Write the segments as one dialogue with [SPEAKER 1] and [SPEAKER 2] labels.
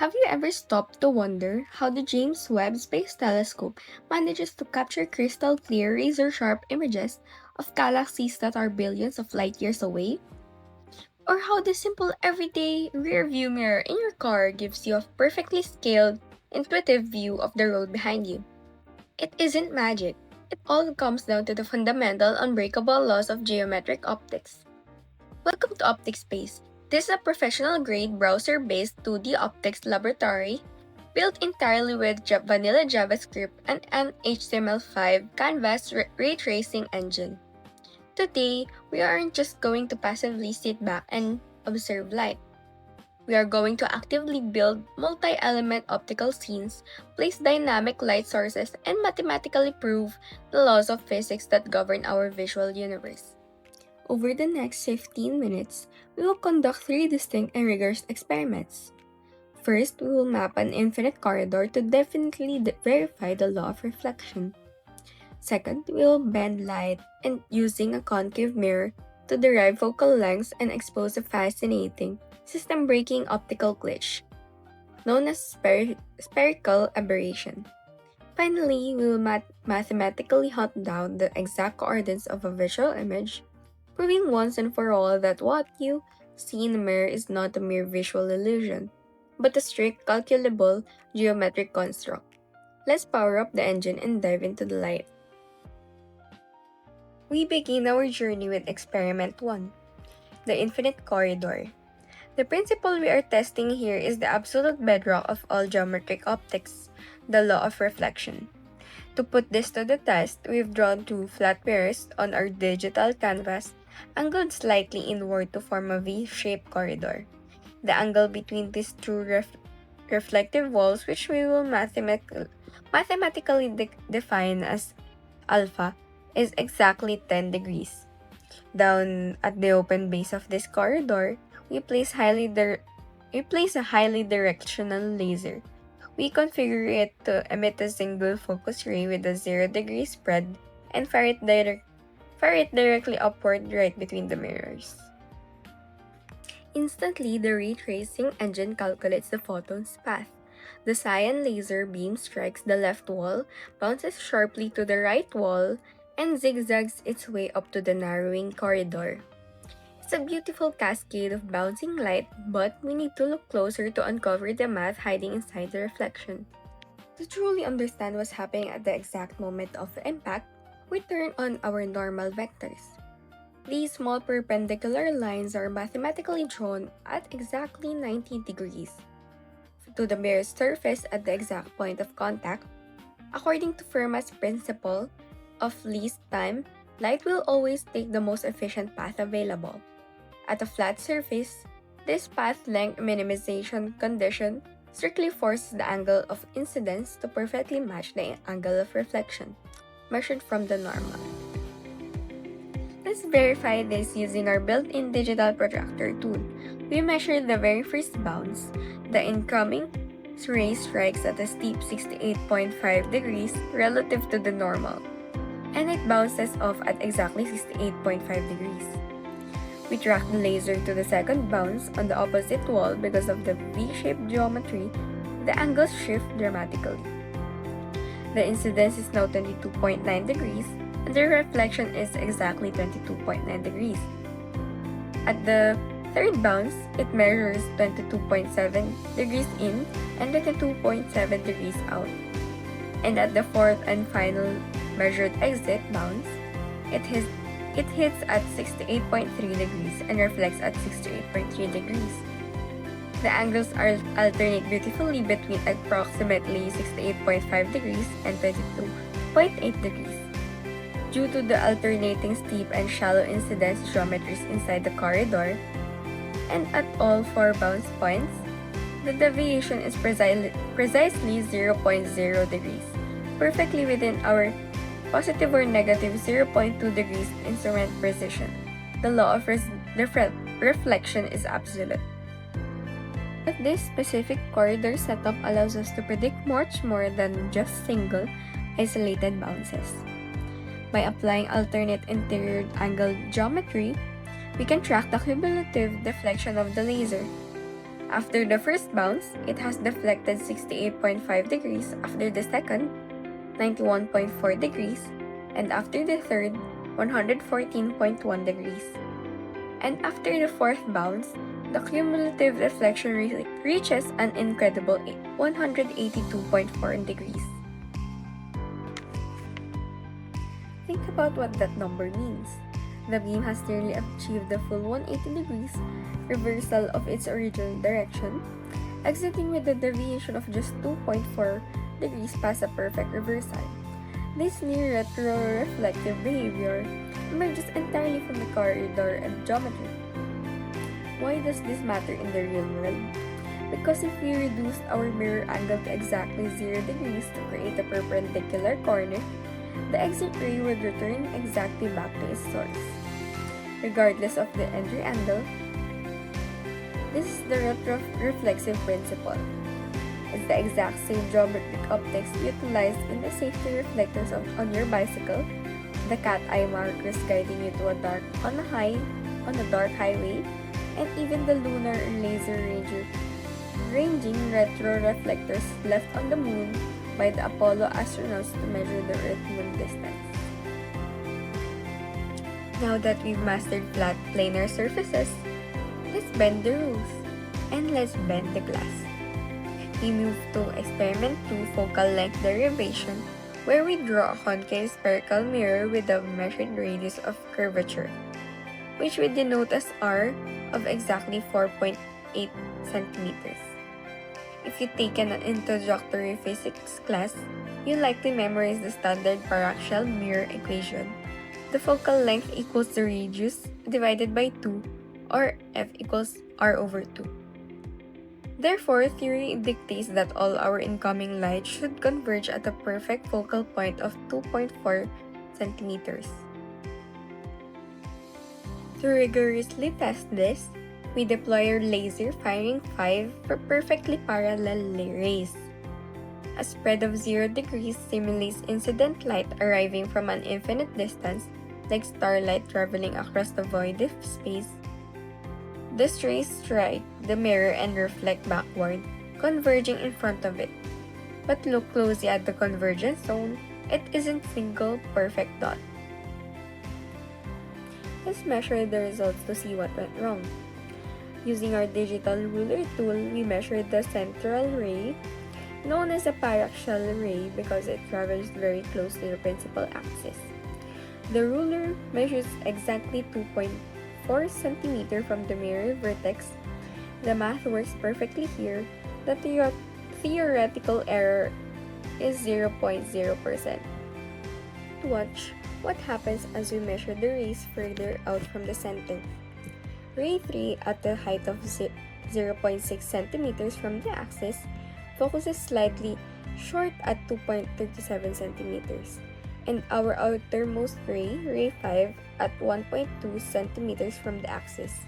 [SPEAKER 1] Have you ever stopped to wonder how the James Webb Space Telescope manages to capture crystal clear, razor sharp images of galaxies that are billions of light years away? Or how the simple everyday rear view mirror in your car gives you a perfectly scaled, intuitive view of the road behind you? It isn't magic. It all comes down to the fundamental, unbreakable laws of geometric optics. Welcome to OPTICSPACE. This is a professional-grade browser-based 2D optics laboratory built entirely with vanilla JavaScript and an HTML5 canvas ray tracing engine. Today, we aren't just going to passively sit back and observe light. We are going to actively build multi-element optical scenes, place dynamic light sources, and mathematically prove the laws of physics that govern our visual universe. Over the next 15 minutes, we will conduct three distinct and rigorous experiments. First, we will map an infinite corridor to definitely verify the law of reflection. Second, we will bend light and using a concave mirror to derive focal lengths and expose a fascinating, system-breaking optical glitch, known as spherical aberration. Finally, we will mathematically hunt down the exact coordinates of a visual image, proving once and for all that what you see in the mirror is not a mere visual illusion, but a strict, calculable, geometric construct. Let's power up the engine and dive into the light. We begin our journey with Experiment 1, the infinite corridor. The principle we are testing here is the absolute bedrock of all geometric optics, the law of reflection. To put this to the test, we've drawn two flat mirrors on our digital canvas, angled slightly inward to form a V-shaped corridor. The angle between these two reflective walls, which we will mathematically define as alpha, is exactly 10 degrees. Down at the open base of this corridor, we place a highly directional laser. We configure it to emit a single focus ray with a 0-degree spread and fire it directly upward right between the mirrors. Instantly, the ray tracing engine calculates the photon's path. The cyan laser beam strikes the left wall, bounces sharply to the right wall, and zigzags its way up to the narrowing corridor. It's a beautiful cascade of bouncing light, but we need to look closer to uncover the math hiding inside the reflection. To truly understand what's happening at the exact moment of impact, we turn on our normal vectors. These small perpendicular lines are mathematically drawn at exactly 90 degrees to the mirror's surface at the exact point of contact. According to Fermat's principle of least time, light will always take the most efficient path available. At a flat surface, this path length minimization condition strictly forces the angle of incidence to perfectly match the angle of reflection, measured from the normal. Let's verify this using our built-in digital protractor tool. We measure the very first bounce. The incoming ray strikes at a steep 68.5 degrees relative to the normal, and it bounces off at exactly 68.5 degrees. We track the laser to the second bounce on the opposite wall. Because of the V-shaped geometry, the angles shift dramatically. The incidence is now 22.9 degrees, and the reflection is exactly 22.9 degrees. At the third bounce, it measures 22.7 degrees in and 22.7 degrees out. And at the fourth and final measured exit bounce, it hits at 68.3 degrees and reflects at 68.3 degrees. The angles alternate beautifully between approximately 68.5 degrees and 22.8 degrees. Due to the alternating steep and shallow incidence geometries inside the corridor, and at all four bounce points, the deviation is precisely 0.0 degrees, perfectly within our positive or negative 0.2 degrees instrument precision. The law of reflection is absolute. But this specific corridor setup allows us to predict much more than just single, isolated bounces. By applying alternate interior angle geometry, we can track the cumulative deflection of the laser. After the first bounce, it has deflected 68.5 degrees, after the second, 91.4 degrees, and after the third, 114.1 degrees. And after the fourth bounce, the cumulative deflection reaches an incredible 182.4 degrees. Think about what that number means. The beam has nearly achieved the full 180 degrees reversal of its original direction, exiting with a deviation of just 2.4 degrees past a perfect reversal. This near retroreflective behavior emerges entirely from the corridor of geometry. Why does this matter in the real world? Because if we reduce our mirror angle to exactly 0 degrees to create a perpendicular corner, the exit ray would return exactly back to its source. Regardless of the entry angle, this is the retroreflexive principle. It's the exact same geometric optics utilized in the safety reflectors on your bicycle, the cat eye markers guiding you to on a dark highway, and even the lunar laser ranging retroreflectors left on the moon by the Apollo astronauts to measure the Earth-Moon distance. Now that we've mastered flat planar surfaces, let's bend the rules, and let's bend the glass. We move to experiment 2, focal length derivation, where we draw a concave spherical mirror with a measured radius of curvature, which we denote as r of exactly 4.8 centimeters. If you've taken an introductory physics class, you'll likely memorize the standard paraxial mirror equation. The focal length equals the radius divided by 2, or f equals r over 2. Therefore, theory dictates that all our incoming light should converge at a perfect focal point of 2.4 centimeters. To rigorously test this, we deploy our laser firing 5 perfectly parallel rays. A spread of 0 degrees simulates incident light arriving from an infinite distance, like starlight traveling across the void of space. The rays strike the mirror and reflect backward, converging in front of it. But look closely at the convergence zone, it isn't a single perfect dot. Let's measure the results to see what went wrong. Using our digital ruler tool, we measured the central ray, known as a paraxial ray because it travels very close to the principal axis. The ruler measures exactly 2.4 cm from the mirror vertex. The math works perfectly here. The theoretical error is 0.0%. Watch what happens as we measure the rays further out from the center. Ray 3 at the height of 0.6 cm from the axis focuses slightly short at 2.37 cm. And our outermost ray, ray 5, at 1.2 cm from the axis,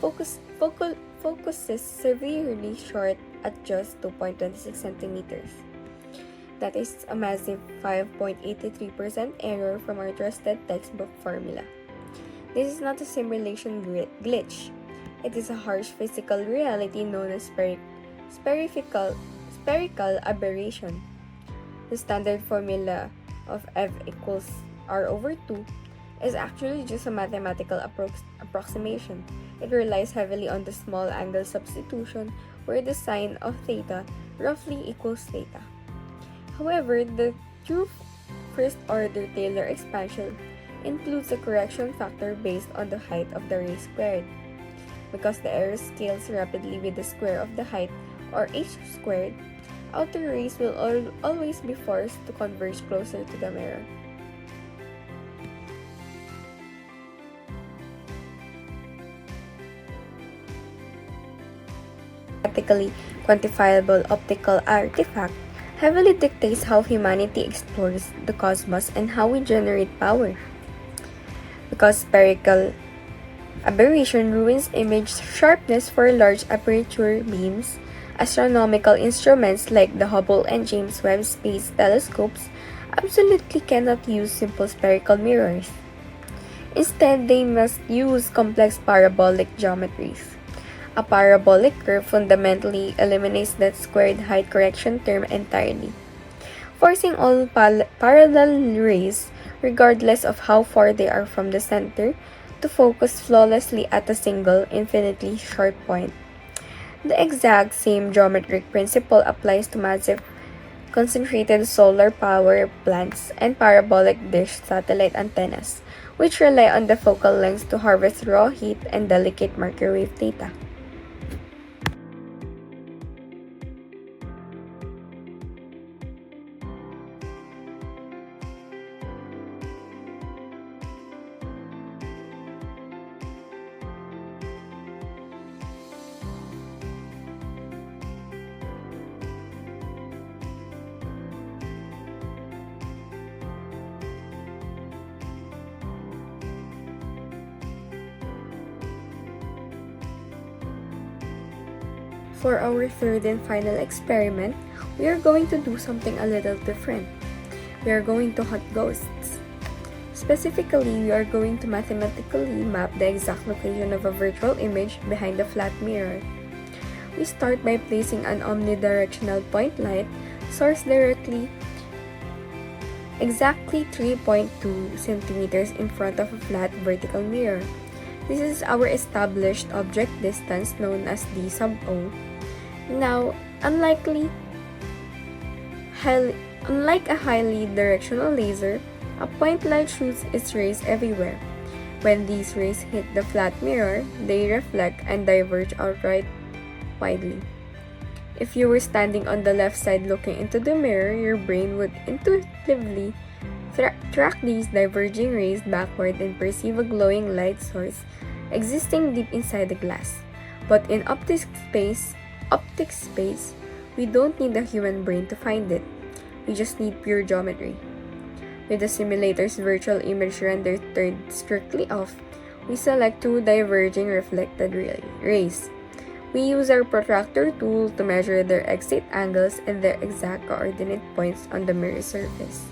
[SPEAKER 1] focuses severely short at just 2.26 cm. That is a massive 5.83% error from our trusted textbook formula. This is not a simulation glitch. It is a harsh physical reality known as spherical aberration. The standard formula of f equals r over 2 is actually just a mathematical approximation. It relies heavily on the small angle substitution where the sine of theta roughly equals theta. However, the true first-order Taylor expansion includes a correction factor based on the height of the ray squared. Because the error scales rapidly with the square of the height, or h squared, outer rays will always be forced to converge closer to the mirror. Practically quantifiable optical artifact heavily dictates how humanity explores the cosmos and how we generate power. Because spherical aberration ruins image sharpness for large aperture beams, astronomical instruments like the Hubble and James Webb Space Telescopes absolutely cannot use simple spherical mirrors. Instead, they must use complex parabolic geometries. A parabolic curve fundamentally eliminates that squared height correction term entirely, forcing all parallel rays, regardless of how far they are from the center, to focus flawlessly at a single, infinitely short point. The exact same geometric principle applies to massive concentrated solar power plants and parabolic dish satellite antennas, which rely on the focal lengths to harvest raw heat and delicate microwave data. For our third and final experiment, we are going to do something a little different. We are going to hunt ghosts. Specifically, we are going to mathematically map the exact location of a virtual image behind a flat mirror. We start by placing an omnidirectional point light source directly exactly 3.2 centimeters in front of a flat vertical mirror. This is our established object distance known as d sub O. Now, unlike a highly directional laser, a point light shoots its rays everywhere. When these rays hit the flat mirror, they reflect and diverge outright widely. If you were standing on the left side looking into the mirror, your brain would intuitively track these diverging rays backward and perceive a glowing light source existing deep inside the glass. But in OPTICSPACE, we don't need a human brain to find it. We just need pure geometry. With the simulator's virtual image render turned strictly off, we select two diverging reflected rays. We use our protractor tool to measure their exit angles and their exact coordinate points on the mirror surface.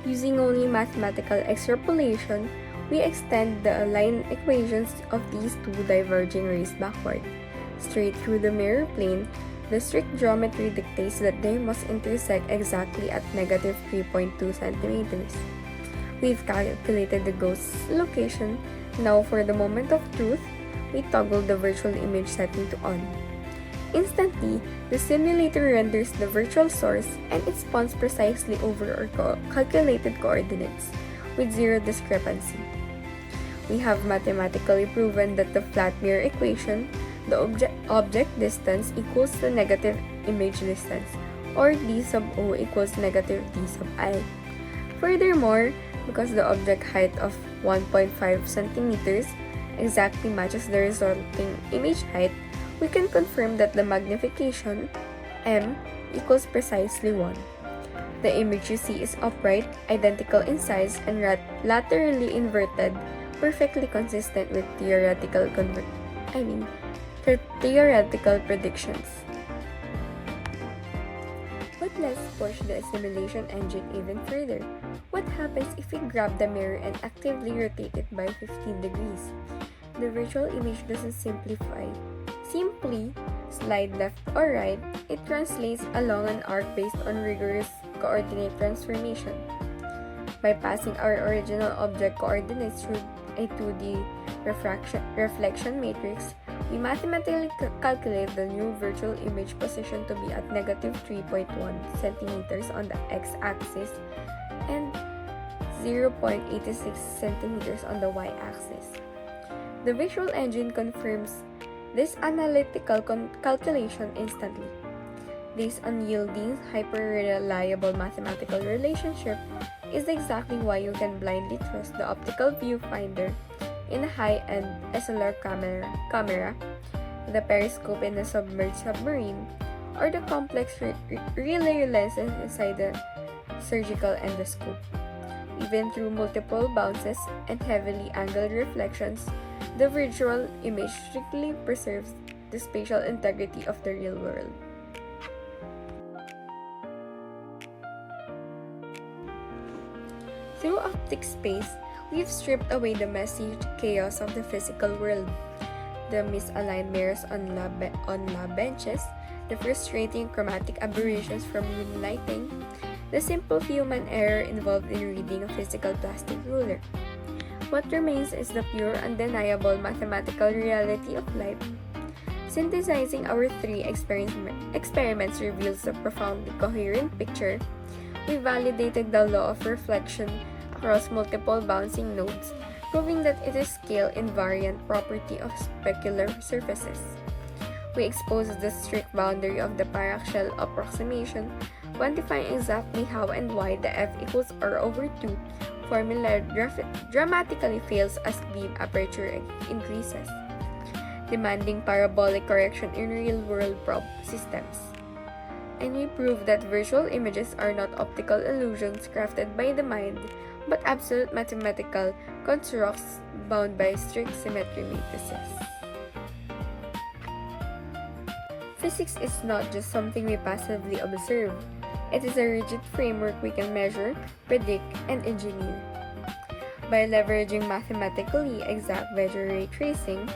[SPEAKER 1] Using only mathematical extrapolation, we extend the line equations of these two diverging rays backward. Straight through the mirror plane, the strict geometry dictates that they must intersect exactly at negative 3.2 centimeters. We've calculated the ghost's location. Now for the moment of truth, we toggle the virtual image setting to on. Instantly, the simulator renders the virtual source and it spawns precisely over our calculated coordinates, with zero discrepancy. We have mathematically proven that the flat mirror equation, the object distance equals the negative image distance, or d sub O equals negative d sub I. Furthermore, because the object height of 1.5 centimeters exactly matches the resulting image height, we can confirm that the magnification, m, equals precisely 1. The image you see is upright, identical in size, and laterally inverted, perfectly consistent with theoretical predictions. But let's push the simulation engine even further. What happens if we grab the mirror and actively rotate it by 15 degrees? The virtual image doesn't simply slide left or right, it translates along an arc based on rigorous coordinate transformation. By passing our original object coordinates through a 2D reflection matrix, we mathematically calculate the new virtual image position to be at negative 3.1 centimeters on the x-axis and 0.86 centimeters on the y-axis. The visual engine confirms this analytical calculation instantly. This unyielding, hyper-reliable mathematical relationship is exactly why you can blindly trust the optical viewfinder in a high-end SLR camera, the periscope in a submerged submarine, or the complex relay lenses inside the surgical endoscope. Even through multiple bounces and heavily angled reflections, the virtual image strictly preserves the spatial integrity of the real world. Through OPTICSPACE, we've stripped away the messy chaos of the physical world. The misaligned mirrors on lab benches, the frustrating chromatic aberrations from room lighting, the simple human error involved in reading a physical plastic ruler. What remains is the pure, undeniable mathematical reality of life. Synthesizing our three experiments reveals a profoundly coherent picture. We validated the law of reflection across multiple bouncing nodes, proving that it is scale-invariant property of specular surfaces. We exposed the strict boundary of the paraxial approximation, quantifying exactly how and why the F equals R over 2 formula dramatically fails as beam aperture increases, demanding parabolic correction in real-world probe systems. And we prove that virtual images are not optical illusions crafted by the mind, but absolute mathematical constructs bound by strict symmetry matrices. Physics is not just something we passively observe. It is a rigid framework we can measure, predict, and engineer. By leveraging mathematically exact vector ray tracing,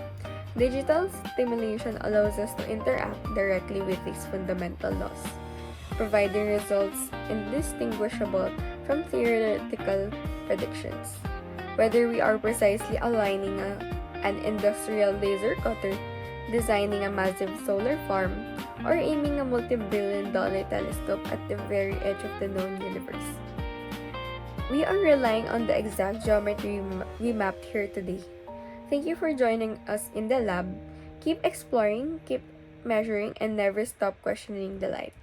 [SPEAKER 1] digital simulation allows us to interact directly with these fundamental laws, providing results indistinguishable from theoretical predictions. Whether we are precisely aligning an industrial laser cutter, designing a massive solar farm, or aiming a multi-billion-dollar telescope at the very edge of the known universe, we are relying on the exact geometry we mapped here today. Thank you for joining us in the lab. Keep exploring, keep measuring, and never stop questioning the light.